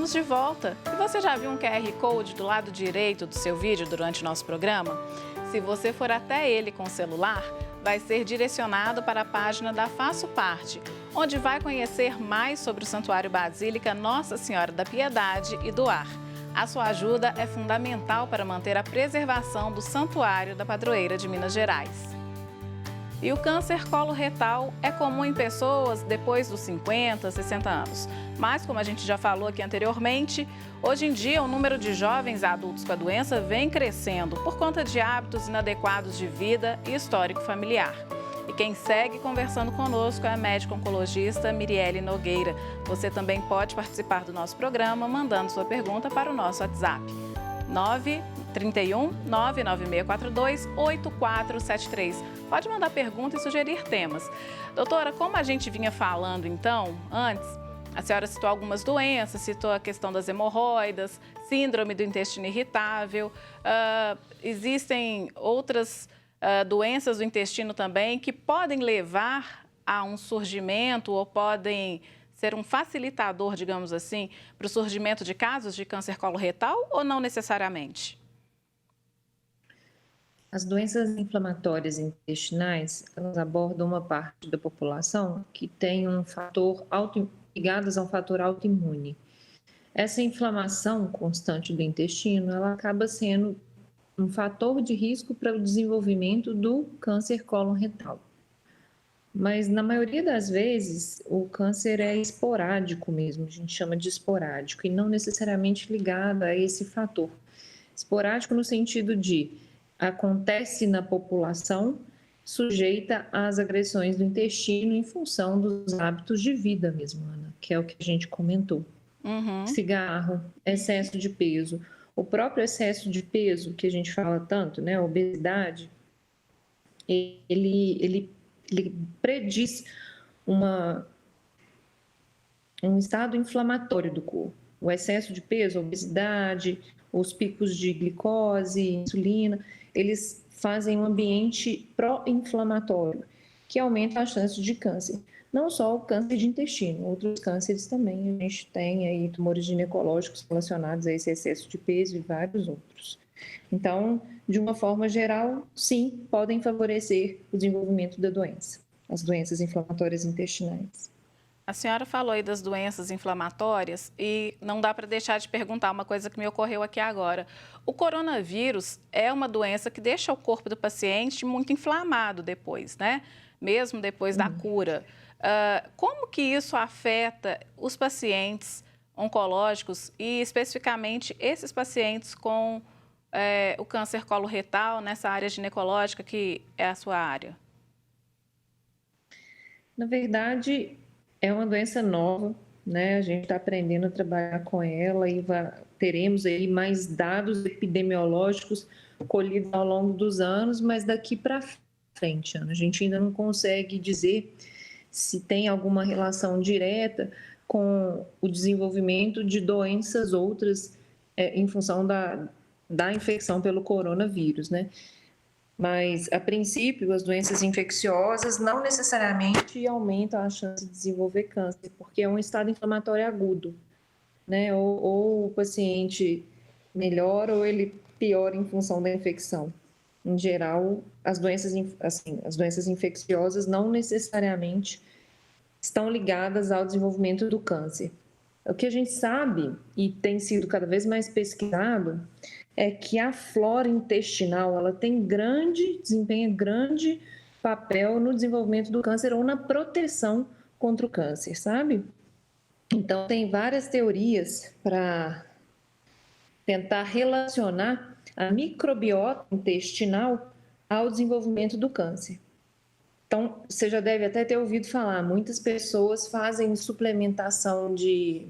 estamos de volta. E você já viu um QR Code do lado direito do seu vídeo durante o nosso programa? Se você for até ele com o celular, vai ser direcionado para a página da Faço Parte, onde vai conhecer mais sobre o Santuário Basílica Nossa Senhora da Piedade e do Ar. A sua ajuda é fundamental para manter a preservação do Santuário da Padroeira de Minas Gerais. E o câncer coloretal é comum em pessoas depois dos 50, 60 anos. Mas, como a gente já falou aqui anteriormente, hoje em dia o número de jovens adultos com a doença vem crescendo por conta de hábitos inadequados de vida e histórico familiar. E quem segue conversando conosco é a médica oncologista Miriele Nogueira. Você também pode participar do nosso programa mandando sua pergunta para o nosso WhatsApp. 931 99642 8473. Pode mandar pergunta e sugerir temas. Doutora, como a gente vinha falando então, antes, a senhora citou algumas doenças, citou a questão das hemorroidas, síndrome do intestino irritável, existem outras doenças do intestino também que podem levar a um surgimento ou podem ser um facilitador, digamos assim, para o surgimento de casos de câncer coloretal ou não necessariamente? As doenças inflamatórias intestinais, elas abordam uma parte da população que tem um fator ligadas a um fator autoimune. Essa inflamação constante do intestino, ela acaba sendo um fator de risco para o desenvolvimento do câncer coloretal. Mas, na maioria das vezes, o câncer é esporádico mesmo, a gente chama de esporádico, e não necessariamente ligado a esse fator. Esporádico no sentido de acontece na população sujeita às agressões do intestino em função dos hábitos de vida mesmo, Ana, que é o que a gente comentou. Cigarro, excesso de peso. O próprio excesso de peso, que a gente fala tanto, né, a obesidade, ele prediz um estado inflamatório do corpo. O excesso de peso, a obesidade, os picos de glicose, insulina, eles fazem um ambiente pró-inflamatório, que aumenta a chance de câncer. Não só o câncer de intestino, outros cânceres também. A gente tem aí tumores ginecológicos relacionados a esse excesso de peso e vários outros. Então, de uma forma geral, sim, podem favorecer o desenvolvimento da doença, as doenças inflamatórias intestinais. A senhora falou aí das doenças inflamatórias e não dá para deixar de perguntar uma coisa que me ocorreu aqui agora. O coronavírus é uma doença que deixa o corpo do paciente muito inflamado depois, né? Mesmo depois da cura. Como que isso afeta os pacientes oncológicos e especificamente esses pacientes com o câncer coloretal nessa área ginecológica que é a sua área? Na verdade, é uma doença nova, né? A gente está aprendendo a trabalhar com ela e teremos aí mais dados epidemiológicos colhidos ao longo dos anos, mas daqui para frente, Ana, a gente ainda não consegue dizer se tem alguma relação direta com o desenvolvimento de doenças outras em função da infecção pelo coronavírus, né? Mas, a princípio, as doenças infecciosas não necessariamente aumentam a chance de desenvolver câncer, porque é um estado inflamatório agudo, né? Ou o paciente melhora ou ele piora em função da infecção. Em geral, as doenças infecciosas não necessariamente estão ligadas ao desenvolvimento do câncer. O que a gente sabe, e tem sido cada vez mais pesquisado, é que a flora intestinal ela desempenha grande papel no desenvolvimento do câncer ou na proteção contra o câncer, sabe? Então, tem várias teorias para tentar relacionar a microbiota intestinal ao desenvolvimento do câncer. Então, você já deve até ter ouvido falar, muitas pessoas fazem suplementação de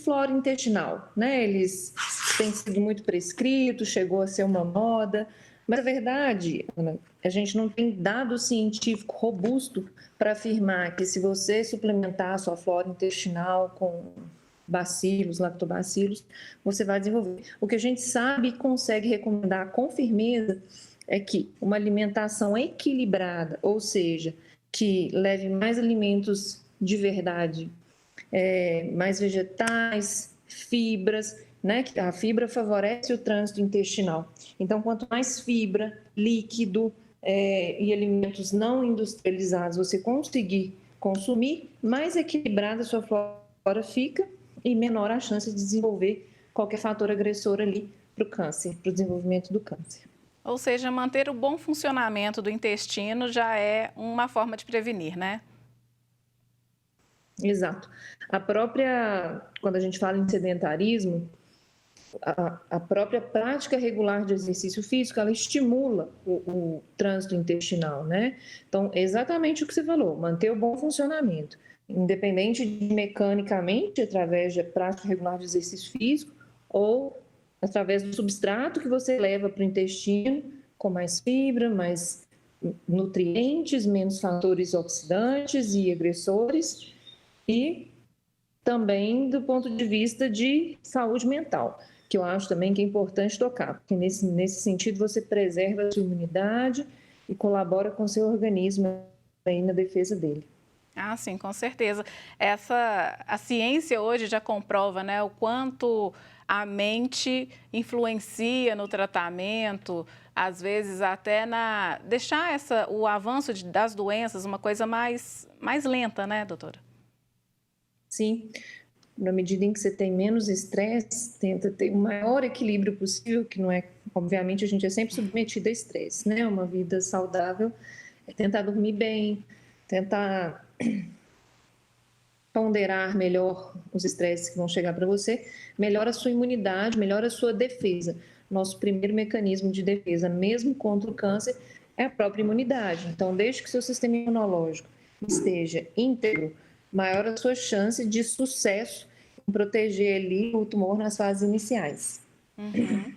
flora intestinal, né? Eles têm sido muito prescritos, chegou a ser uma moda, mas a verdade, Ana, a gente não tem dado científico robusto para afirmar que se você suplementar a sua flora intestinal com bacilos, lactobacilos, você vai desenvolver. O que a gente sabe e consegue recomendar com firmeza é que uma alimentação equilibrada, ou seja, que leve mais alimentos de verdade mais vegetais, fibras, né? Que a fibra favorece o trânsito intestinal. Então, quanto mais fibra, líquido e alimentos não industrializados você conseguir consumir, mais equilibrada a sua flora fica e menor a chance de desenvolver qualquer fator agressor ali para o câncer, para o desenvolvimento do câncer. Ou seja, manter o bom funcionamento do intestino já é uma forma de prevenir, né? Exato. Quando a gente fala em sedentarismo, a própria prática regular de exercício físico, ela estimula o trânsito intestinal, né? Então, exatamente o que você falou, manter o bom funcionamento, independente de mecanicamente, através da prática regular de exercício físico, ou através do substrato que você leva para o intestino, com mais fibra, mais nutrientes, menos fatores oxidantes e agressores, e também do ponto de vista de saúde mental, que eu acho também que é importante tocar, porque nesse sentido você preserva a sua imunidade e colabora com o seu organismo aí na defesa dele. Ah, sim, com certeza. A ciência hoje já comprova, né, o quanto a mente influencia no tratamento, às vezes até deixar o avanço das doenças uma coisa mais lenta, né, doutora? Sim, na medida em que você tem menos estresse, tenta ter o maior equilíbrio possível, que não é, obviamente, a gente é sempre submetido a estresse, né? Uma vida saudável é tentar dormir bem, tentar ponderar melhor os estresses que vão chegar para você, melhora a sua imunidade, melhora a sua defesa. Nosso primeiro mecanismo de defesa, mesmo contra o câncer, é a própria imunidade. Então, desde que seu sistema imunológico esteja íntegro, maior a sua chance de sucesso em proteger ali o tumor nas fases iniciais. Uhum.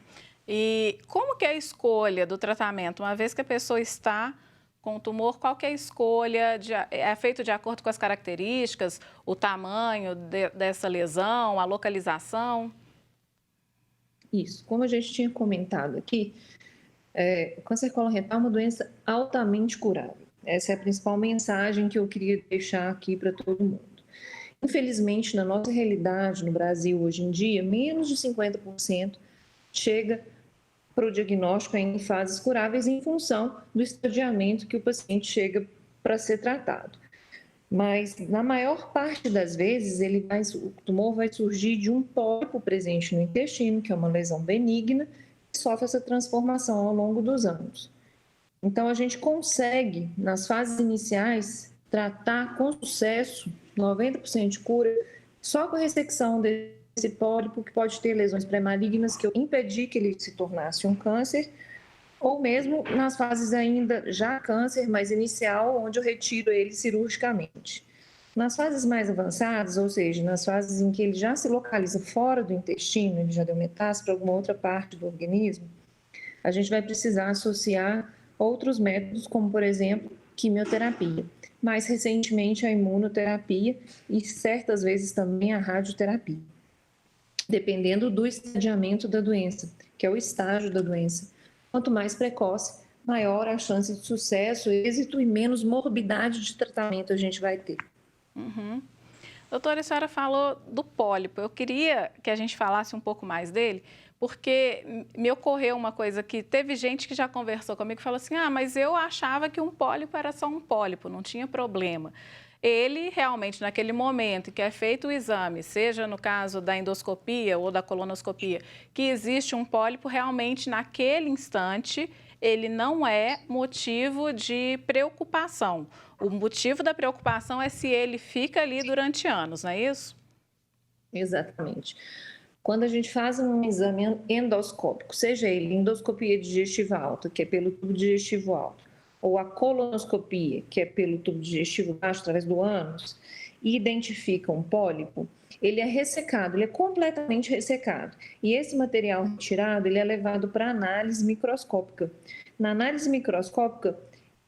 E como que é a escolha do tratamento? Uma vez que a pessoa está com o tumor, qual que é a escolha? É feito de acordo com as características, o tamanho dessa lesão, a localização? Isso. Como a gente tinha comentado aqui, o câncer coloretal é uma doença altamente curável. Essa é a principal mensagem que eu queria deixar aqui para todo mundo. Infelizmente, na nossa realidade, no Brasil, hoje em dia, menos de 50% chega para o diagnóstico em fases curáveis em função do estadiamento que o paciente chega para ser tratado. Mas, na maior parte das vezes, o tumor vai surgir de um pólipo presente no intestino, que é uma lesão benigna, que sofre essa transformação ao longo dos anos. Então, a gente consegue, nas fases iniciais, tratar com sucesso, 90% de cura, só com a ressecção desse pólipo, que pode ter lesões pré-malignas, que eu impedi que ele se tornasse um câncer, ou mesmo nas fases ainda já câncer, mas inicial, onde eu retiro ele cirurgicamente. Nas fases mais avançadas, ou seja, nas fases em que ele já se localiza fora do intestino, ele já deu metástase para alguma outra parte do organismo, a gente vai precisar associar outros métodos, como, por exemplo, quimioterapia. Mais recentemente, a imunoterapia e certas vezes também a radioterapia, dependendo do estadiamento da doença, que é o estágio da doença. Quanto mais precoce, maior a chance de sucesso, êxito e menos morbidade de tratamento a gente vai ter. Uhum. Doutora, a senhora falou do pólipo. Eu queria que a gente falasse um pouco mais dele, porque me ocorreu uma coisa que teve gente que já conversou comigo e falou assim, mas eu achava que um pólipo era só um pólipo, não tinha problema. Ele realmente, naquele momento em que é feito o exame, seja no caso da endoscopia ou da colonoscopia, que existe um pólipo, realmente naquele instante ele não é motivo de preocupação. O motivo da preocupação é se ele fica ali durante anos, não é isso? Exatamente. Quando a gente faz um exame endoscópico, seja ele endoscopia digestiva alta, que é pelo tubo digestivo alto, ou a colonoscopia, que é pelo tubo digestivo baixo, através do ânus, e identifica um pólipo, ele é ressecado, ele é completamente ressecado. E esse material retirado, ele é levado para análise microscópica. Na análise microscópica,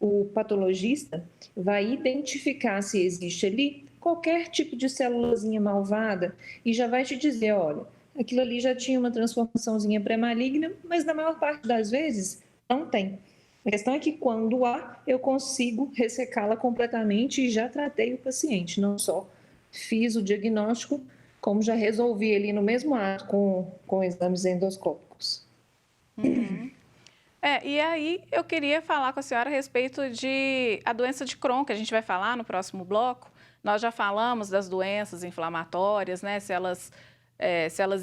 o patologista vai identificar se existe ali qualquer tipo de célulazinha malvada e já vai te dizer, olha, aquilo ali já tinha uma transformaçãozinha pré-maligna, mas na maior parte das vezes não tem. A questão é que quando há, eu consigo ressecá-la completamente e já tratei o paciente, não só fiz o diagnóstico, como já resolvi ali no mesmo ato com exames endoscópicos. Uhum. E aí eu queria falar com a senhora a respeito de a doença de Crohn, que a gente vai falar no próximo bloco. Nós já falamos das doenças inflamatórias, né? Se elas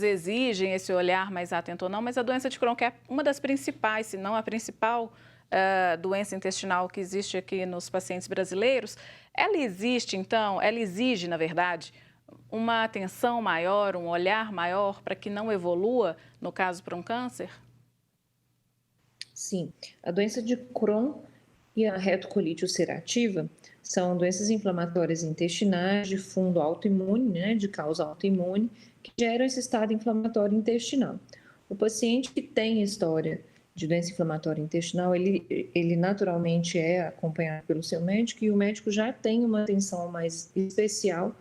exigem esse olhar mais atento ou não, mas a doença de Crohn, que é uma das principais, se não a principal doença intestinal que existe aqui nos pacientes brasileiros, ela exige, na verdade, uma atenção maior, um olhar maior para que não evolua, no caso, para um câncer? Sim, a doença de Crohn e a retocolite ulcerativa são doenças inflamatórias intestinais de fundo autoimune, né, de causa autoimune, que geram esse estado inflamatório intestinal. O paciente que tem história de doença inflamatória intestinal, ele naturalmente é acompanhado pelo seu médico e o médico já tem uma atenção mais especial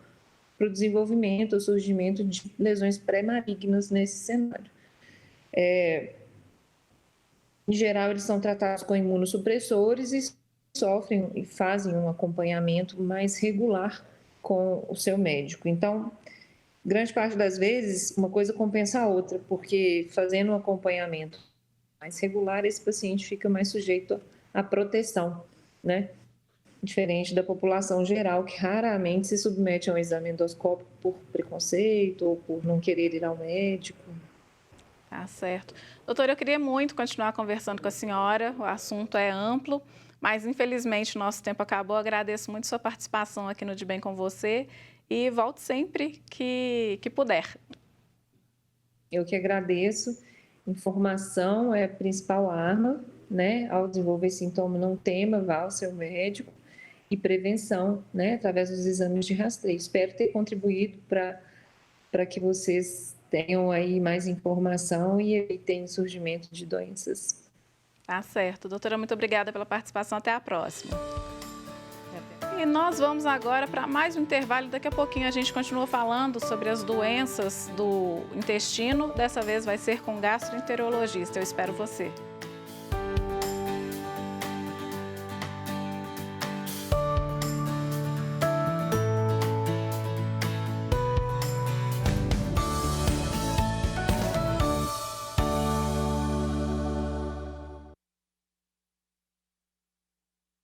para o desenvolvimento ou surgimento de lesões pré-malignas nesse cenário. Em geral, eles são tratados com imunossupressores e sofrem e fazem um acompanhamento mais regular com o seu médico. Então, grande parte das vezes, uma coisa compensa a outra, porque fazendo um acompanhamento mais regular, esse paciente fica mais sujeito à proteção, né? Diferente da população geral, que raramente se submete a um exame endoscópico por preconceito ou por não querer ir ao médico. Tá certo. Doutora, eu queria muito continuar conversando com a senhora, o assunto é amplo, mas infelizmente o nosso tempo acabou. Eu agradeço muito sua participação aqui no De Bem com Você e volte sempre que puder. Eu que agradeço. Informação é a principal arma, né? Ao desenvolver sintoma, não tema, vá ao seu médico. E prevenção, né? Através dos exames de rastreio. Espero ter contribuído para que vocês tenham aí mais informação e evitem o surgimento de doenças. Tá certo. Doutora, muito obrigada pela participação. Até a próxima. E nós vamos agora para mais um intervalo. Daqui a pouquinho a gente continua falando sobre as doenças do intestino. Dessa vez vai ser com gastroenterologista. Eu espero você.